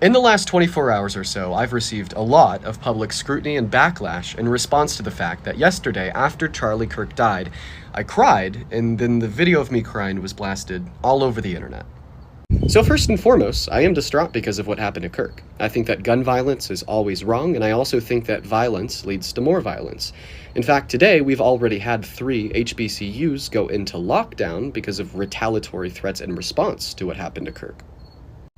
In the last 24 hours or so, I've received a lot of public scrutiny and backlash in response to the fact that yesterday, after Charlie Kirk died, I cried, and then the video of me crying was blasted all over the internet. So first and foremost, I am distraught because of what happened to Kirk. I think that gun violence is always wrong, and I also think that violence leads to more violence. In fact, today we've already had 3 HBCUs go into lockdown because of retaliatory threats in response to what happened to Kirk.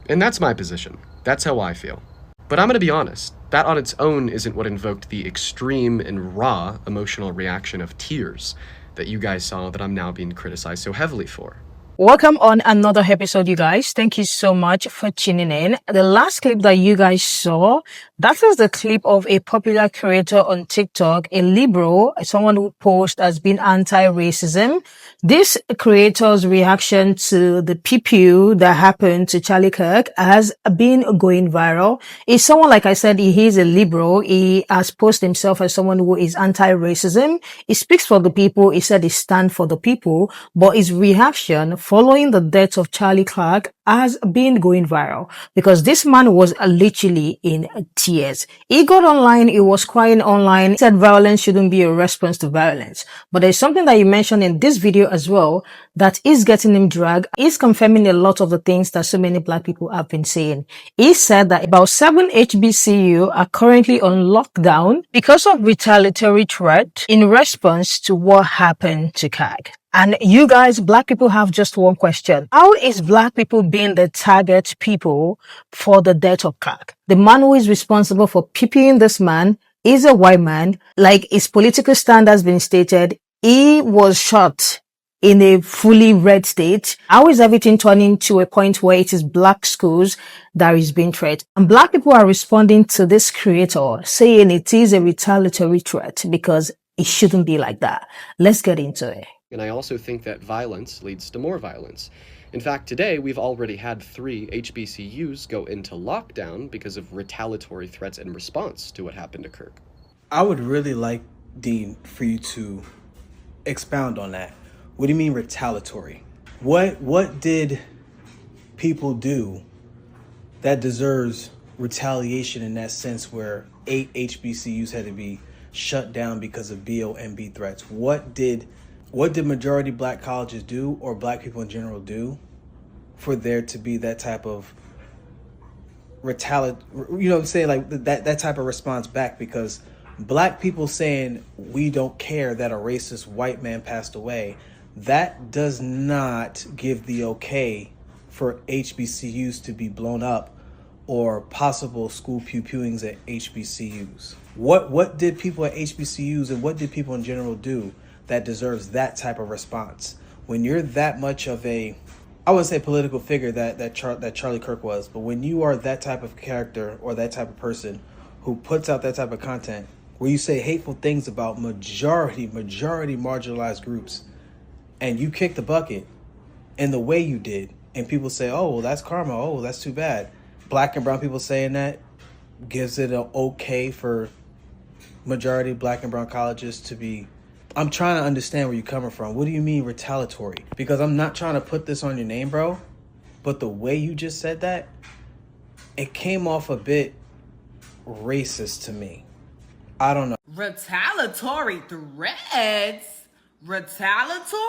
And that's my position. That's how I feel. But I'm gonna be honest, that on its own isn't what invoked the extreme and raw emotional reaction of tears that you guys saw that I'm now being criticized so heavily for. Welcome on another episode, you guys. Thank you so much for tuning in. The last clip that you guys saw, that was the clip of a popular creator on TikTok, a liberal, someone who posed as being anti-racism. This creator's reaction to the PPU that happened to Charlie Kirk has been going viral. He's someone, like I said, he is a liberal. He has posed himself as someone who is anti-racism. He speaks for the people. He said he stands for the people, but his reaction following the death of Charlie Kirk has been going viral because this man was literally in tears. He got online, he was crying online. He said violence shouldn't be a response to violence. But there's something that he mentioned in this video as well that is getting him dragged. He's confirming a lot of the things that so many black people have been saying. He said that about 7 HBCU are currently on lockdown because of retaliatory threat in response to what happened to Kirk. And you guys, black people, have just one question. How is black people being the target people for the death of Kirk? The man who is responsible for PPing this man is a white man. Like his political stand has been stated, he was shot in a fully red state. How is everything turning to a point where it is black schools that is being threatened? And black people are responding to this creator, saying it is a retaliatory threat because it shouldn't be like that. Let's get into it. And I also think that violence leads to more violence. In fact, today we've already had 3 HBCUs go into lockdown because of retaliatory threats in response to what happened to Kirk. I would really like, Dean, for you to expound on that. What do you mean retaliatory? What did people do that deserves retaliation in that sense where 8 HBCUs had to be shut down because of BLMB threats? What did majority black colleges do, or black people in general do, for there to be that type of you know what I'm saying, like that type of response back? Because black people saying we don't care that a racist white man passed away, that does not give the okay for HBCUs to be blown up or possible school pew-pewings at HBCUs. What did people at HBCUs and what did people in general do that deserves that type of response? When you're that much of a, I wouldn't say political figure that Charlie Kirk was, but when you are that type of character or that type of person who puts out that type of content where you say hateful things about majority marginalized groups, and you kick the bucket in the way you did, and people say, oh, well, that's karma, oh, well, that's too bad. Black and brown people saying that gives it an okay for majority black and brown colleges to be. I'm trying to understand where you're coming from. What do you mean retaliatory? Because I'm not trying to put this on your name, bro, but the way you just said that, it came off a bit racist to me. I don't know. Retaliatory threats? Retaliatory?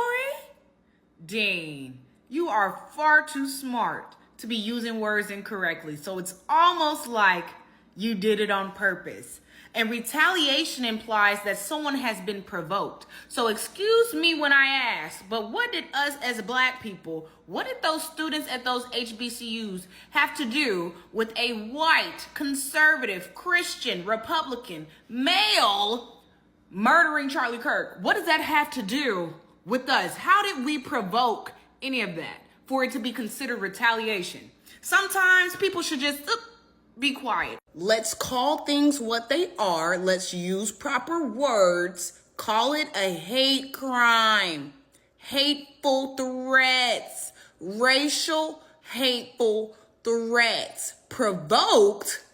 Dean, you are far too smart to be using words incorrectly. So it's almost like you did it on purpose. And retaliation implies that someone has been provoked. So excuse me when I ask, but what did us as black people, what did those students at those HBCUs have to do with a white, conservative, Christian, Republican, male murdering Charlie Kirk? What does that have to do with us? How did we provoke any of that for it to be considered retaliation? Sometimes people should just be quiet. Let's call things what they are. Let's use proper words. Call it a hate crime. Hateful threats. Racial hateful threats. Provoked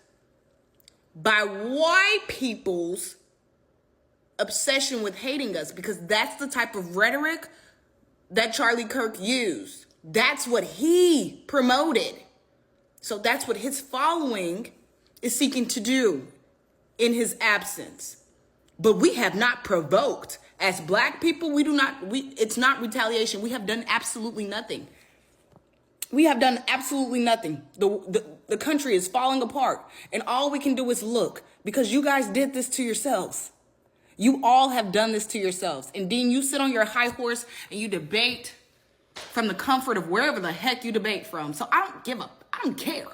by white people's obsession with hating us, because that's the type of rhetoric that Charlie Kirk used. That's what he promoted. So that's what his following is seeking to do in his absence. But we have not provoked. As Black people, it's not retaliation. We have done absolutely nothing. We have done absolutely nothing. The country is falling apart, and all we can do is look, because you guys did this to yourselves. You all have done this to yourselves. And Dean, you sit on your high horse and you debate from the comfort of wherever the heck you debate from. So I don't give up. I don't care.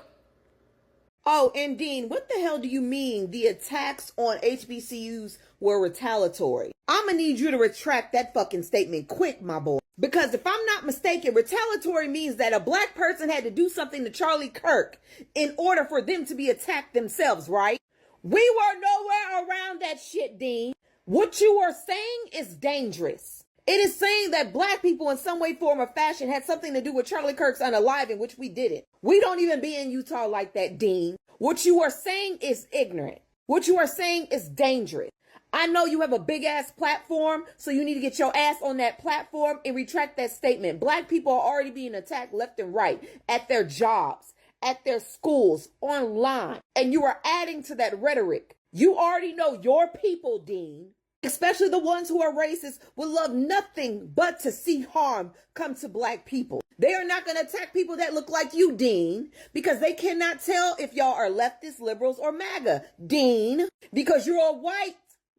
Oh, and Dean, what the hell do you mean the attacks on HBCUs were retaliatory? I'm gonna need you to retract that fucking statement quick, my boy. Because if I'm not mistaken, retaliatory means that a Black person had to do something to Charlie Kirk in order for them to be attacked themselves, right? We were nowhere around that shit, Dean. What you are saying is dangerous. It is saying that Black people in some way, form, or fashion had something to do with Charlie Kirk's unaliving, which we didn't. We don't even be in Utah like that, Dean. What you are saying is ignorant. What you are saying is dangerous. I know you have a big ass platform, so you need to get your ass on that platform and retract that statement. Black people are already being attacked left and right at their jobs, at their schools, online. And you are adding to that rhetoric. You already know your people, Dean, especially the ones who are racist, would love nothing but to see harm come to Black people. They are not going to attack people that look like you, Dean, because they cannot tell if y'all are leftists, liberals, or MAGA, Dean, because you're a white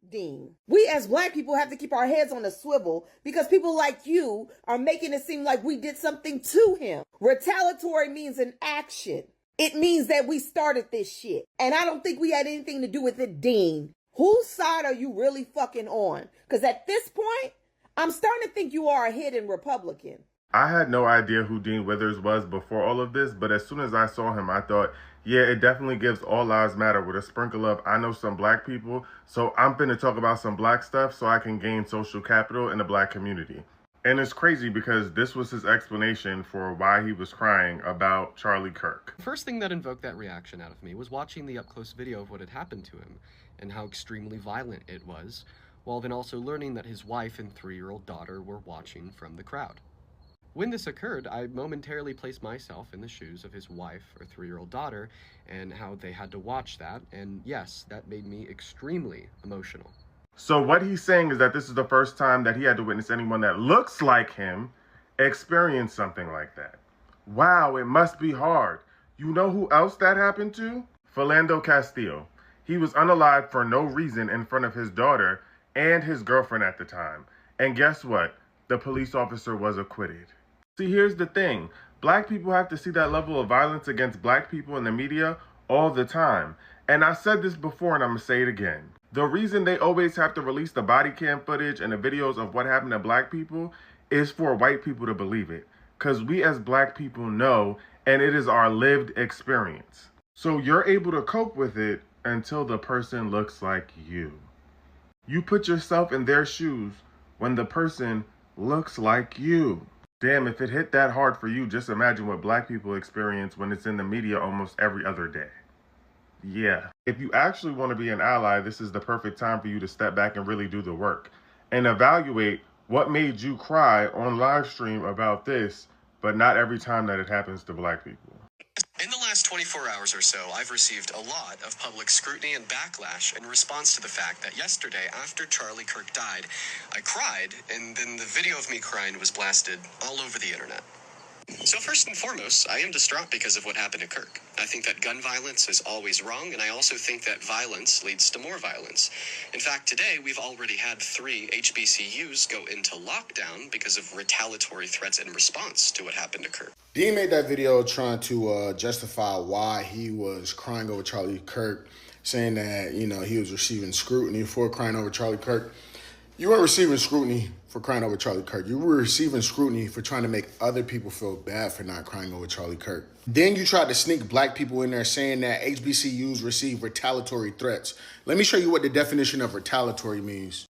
Dean. We as Black people have to keep our heads on a swivel because people like you are making it seem like we did something to him. Retaliatory means an action. It means that we started this shit. And I don't think we had anything to do with it, Dean. Whose side are you really fucking on? Because at this point, I'm starting to think you are a hidden Republican. I had no idea who Dean Withers was before all of this, but as soon as I saw him, I thought, yeah, it definitely gives All Lives Matter with a sprinkle of, I know some Black people, so I'm finna talk about some Black stuff so I can gain social capital in the Black community. And it's crazy because this was his explanation for why he was crying about Charlie Kirk. The first thing that invoked that reaction out of me was watching the up-close video of what had happened to him and how extremely violent it was, while then also learning that his wife and 3-year-old daughter were watching from the crowd. When this occurred, I momentarily placed myself in the shoes of his wife or 3-year-old daughter and how they had to watch that, and yes, that made me extremely emotional. So what he's saying is that this is the first time that he had to witness anyone that looks like him experience something like that. Wow, it must be hard. You know who else that happened to? Philando Castillo. He was unalived for no reason in front of his daughter and his girlfriend at the time. And guess what? The police officer was acquitted. See, here's the thing. Black people have to see that level of violence against Black people in the media all the time. And I said this before and I'm gonna say it again. The reason they always have to release the body cam footage and the videos of what happened to Black people is for white people to believe it. Because we as Black people know, and it is our lived experience. So you're able to cope with it until the person looks like you. You put yourself in their shoes when the person looks like you. Damn, if it hit that hard for you, just imagine what Black people experience when it's in the media almost every other day. Yeah. If you actually want to be an ally, this is the perfect time for you to step back and really do the work and evaluate what made you cry on live stream about this, but not every time that it happens to Black people. In the last 24 hours or so, I've received a lot of public scrutiny and backlash in response to the fact that yesterday, after Charlie Kirk died, I cried, and then the video of me crying was blasted all over the internet. So first and foremost, I am distraught because of what happened to Kirk. I think that gun violence is always wrong, and I also think that violence leads to more violence. In fact, today, we've already had 3 HBCUs go into lockdown because of retaliatory threats in response to what happened to Kirk. Dean made that video trying to justify why he was crying over Charlie Kirk, saying that, you know, he was receiving scrutiny for crying over Charlie Kirk. You weren't receiving scrutiny for crying over Charlie Kirk. You were receiving scrutiny for trying to make other people feel bad for not crying over Charlie Kirk. Then you tried to sneak Black people in there saying that HBCUs receive retaliatory threats. Let me show you what the definition of retaliatory means.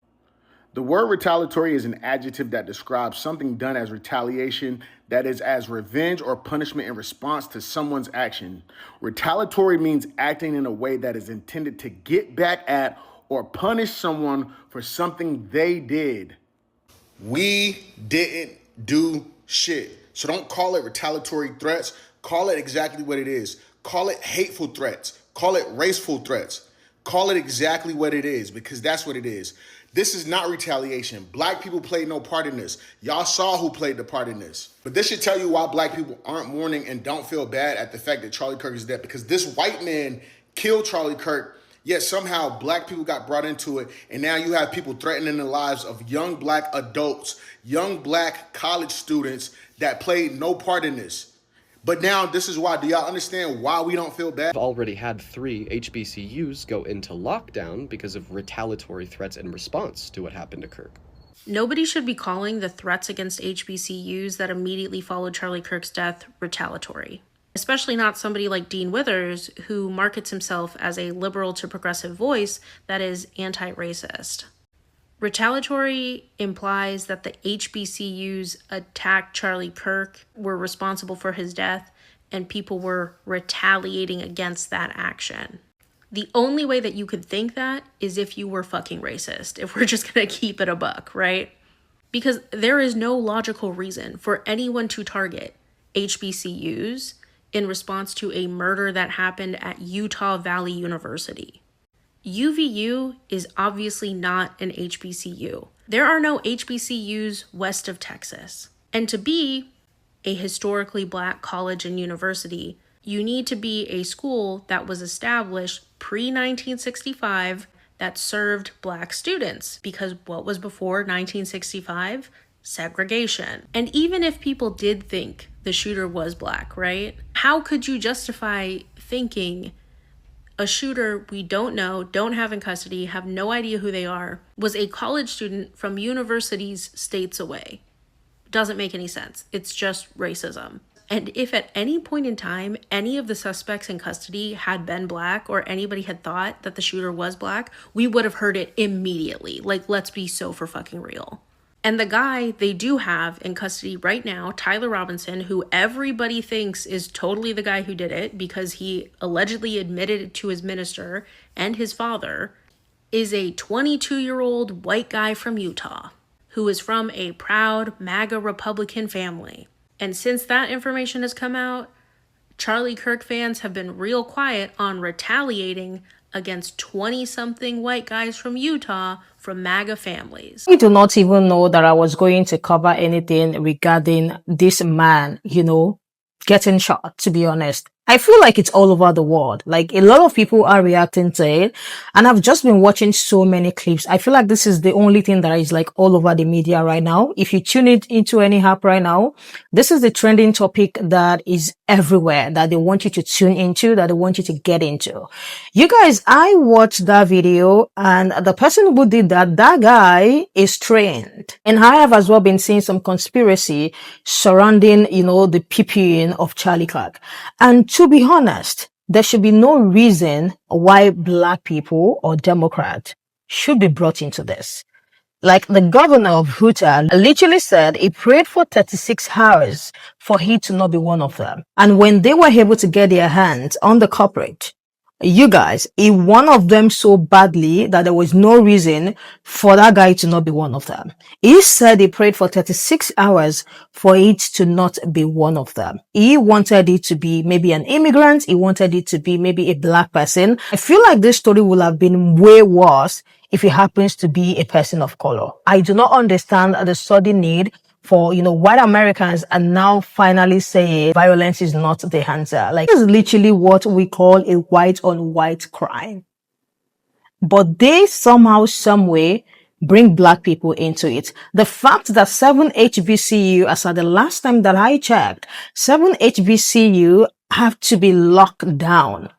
The word retaliatory is an adjective that describes something done as retaliation, that is as revenge or punishment in response to someone's action. Retaliatory means acting in a way that is intended to get back at or punish someone for something they did. We didn't do shit. So don't call it retaliatory threats. Call it exactly what it is. Call it hateful threats. Call it raceful threats. Call it exactly what it is, because that's what it is. This is not retaliation. Black people played no part in this. Y'all saw who played the part in this. But this should tell you why black people aren't mourning and don't feel bad at the fact that Charlie Kirk is dead, because this white man killed Charlie Kirk, yet somehow black people got brought into it, and now you have people threatening the lives of young black adults, young black college students that played no part in this. But now this is why. Do y'all understand why we don't feel bad? I've already had 3 HBCUs go into lockdown because of retaliatory threats in response to what happened to Kirk. Nobody should be calling the threats against HBCUs that immediately followed Charlie Kirk's death retaliatory. Especially not somebody like Dean Withers, who markets himself as a liberal to progressive voice that is anti-racist. Retaliatory implies that the HBCUs attacked Charlie Kirk, were responsible for his death, and people were retaliating against that action. The only way that you could think that is if you were fucking racist, if we're just gonna keep it a buck, right? Because there is no logical reason for anyone to target HBCUs in response to a murder that happened at Utah Valley University. UVU is obviously not an HBCU. There are no HBCUs west of Texas. And to be a historically black college and university, you need to be a school that was established pre-1965 that served black students. Because what was before 1965? Segregation. And even if people did think the shooter was black, right? How could you justify thinking a shooter we don't know, don't have in custody, have no idea who they are, was a college student from universities states away? Doesn't make any sense. It's just racism. And if at any point in time, any of the suspects in custody had been black, or anybody had thought that the shooter was black, we would have heard it immediately. Like, let's be so for fucking real. And the guy they do have in custody right now, Tyler Robinson, who everybody thinks is totally the guy who did it because he allegedly admitted it to his minister and his father, is a 22-year-old white guy from Utah who is from a proud MAGA Republican family. And since that information has come out, Charlie Kirk fans have been real quiet on retaliating against 20-something white guys from Utah from MAGA families. I do not even know that I was going to cover anything regarding this man, getting shot, to be honest. I feel like it's all over the world. Like, a lot of people are reacting to it. And I've just been watching so many clips. I feel like this is the only thing that is like all over the media right now. If you tune it into any app right now, this is the trending topic that is everywhere, that they want you to tune into, that they want you to get into. You guys, I watched that video, and the person who did that guy is trained. And I have as well been seeing some conspiracy surrounding, the PPing of Charlie Kirk. And to be honest, there should be no reason why black people or Democrats should be brought into this. Like, the governor of Utah literally said he prayed for 36 hours for he to not be one of them. And when they were able to get their hands on the culprit, you guys, he one of them so badly that there was no reason for that guy to not be one of them. He said he prayed for 36 hours for it to not be one of them. He wanted it to be maybe an immigrant. He wanted it to be maybe a black person. I feel like this story would have been way worse if it happens to be a person of color. I do not understand the sudden need for, white Americans are now finally saying violence is not the answer. Like, this is literally what we call a white on white crime. But they somehow, some way, bring black people into it. The fact that 7 HBCU, as at the last time that I checked, 7 HBCU have to be locked down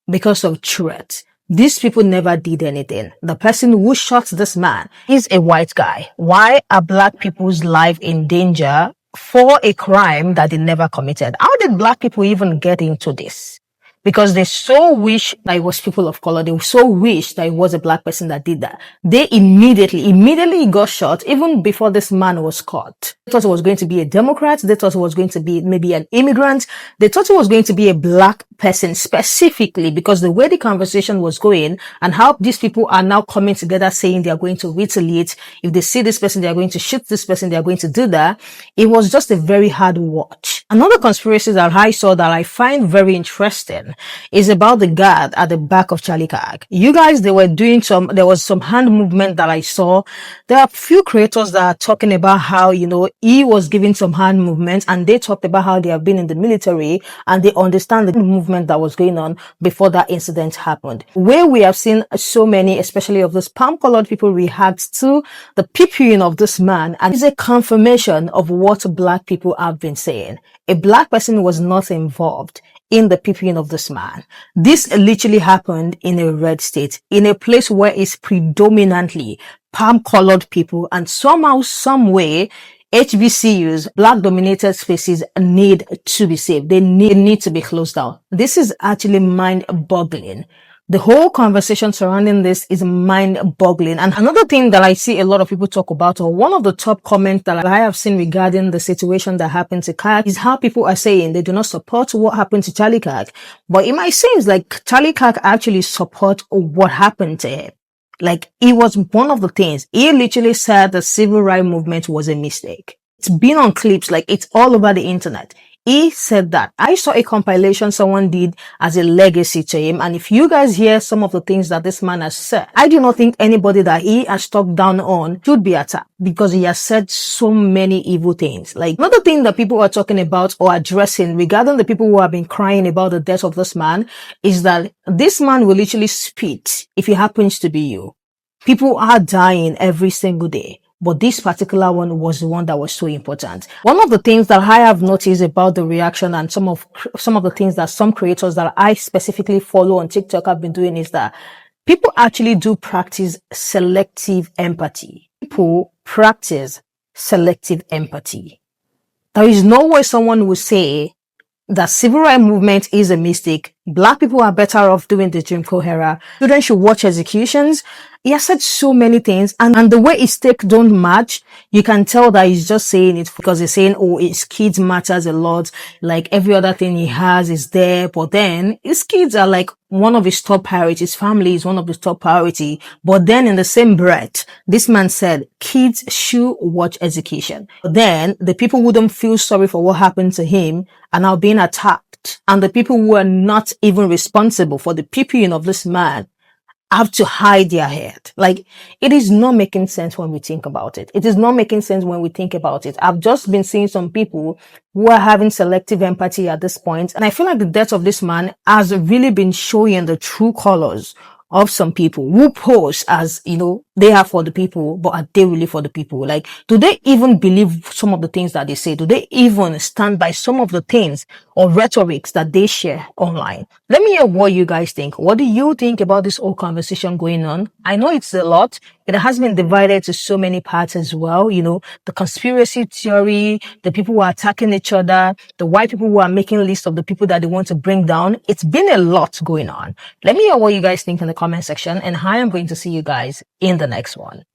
because of threats. These people never did anything. The person who shot this man is a white guy. Why are black people's life in danger for a crime that they never committed? How did black people even get into this? Because they so wish that it was people of color. They so wish that it was a black person that did that. They immediately got shot even before this man was caught. They thought it was going to be a Democrat. They thought it was going to be maybe an immigrant. They thought it was going to be a black person specifically, because the way the conversation was going and how these people are now coming together saying they are going to retaliate. If they see this person, they are going to shoot this person. They are going to do that. It was just a very hard watch. Another conspiracy that I saw that I find very interesting is about the guard at the back of Charlie Kirk. You guys, there was some hand movement that I saw. There are a few creators that are talking about how, he was giving some hand movements, and they talked about how they have been in the military and they understand the movement that was going on before that incident happened. Where we have seen so many, especially of those palm-colored people, react to the PPing of this man, and it's a confirmation of what black people have been saying. A black person was not involved in the PPing of this man. This literally happened in a red state, in a place where it's predominantly palm-colored people, and somehow, some way, HBCUs, black dominated spaces, need to be saved. They need to be closed down. This is actually mind-boggling. The whole conversation surrounding this is mind-boggling. And another thing that I see a lot of people talk about, or one of the top comments that I have seen regarding the situation that happened to Kirk, is how people are saying they do not support what happened to Charlie Kirk. But it might seem like Charlie Kirk actually support what happened to him. Like, it was one of the things. He literally said the civil rights movement was a mistake. It's been on clips, like it's all over the internet. He said that. I saw a compilation someone did as a legacy to him. And if you guys hear some of the things that this man has said, I do not think anybody that he has talked down on should be attacked, because he has said so many evil things. Like, another thing that people are talking about or addressing regarding the people who have been crying about the death of this man is that this man will literally spit if it happens to be you. People are dying every single day, but this particular one was the one that was so important. One of the things that I have noticed about the reaction and some of the things that some creators that I specifically follow on TikTok have been doing is that people actually do practice selective empathy. People practice selective empathy. There is no way someone will say that civil rights movement is a mistake. Black people are better off doing the Jim Crow era. Children should watch executions. He has said so many things, and the way his take don't match, you can tell that he's just saying it because he's saying, oh, his kids matters a lot. Like, every other thing he has is there, but then his kids are like one of his top priorities. His family is one of his top priority. But then in the same breath, this man said kids should watch execution. But then the people wouldn't feel sorry for what happened to him are now being attacked. And the people who are not even responsible for the PPing of this man have to hide their head. Like, it is not making sense when we think about it. It is not making sense when we think about it. I've just been seeing some people who are having selective empathy at this point, and I feel like the death of this man has really been showing the true colors of some people who pose as, they are for the people, but are they really for the people? Like, do they even believe some of the things that they say? Do they even stand by some of the things or rhetorics that they share online? Let me hear what you guys think. What do you think about this whole conversation going on? I know it's a lot. It has been divided to so many parts as well. The conspiracy theory, the people who are attacking each other, the white people who are making lists of the people that they want to bring down. It's been a lot going on. Let me hear what you guys think in the comment section, and I am going to see you guys in the next one.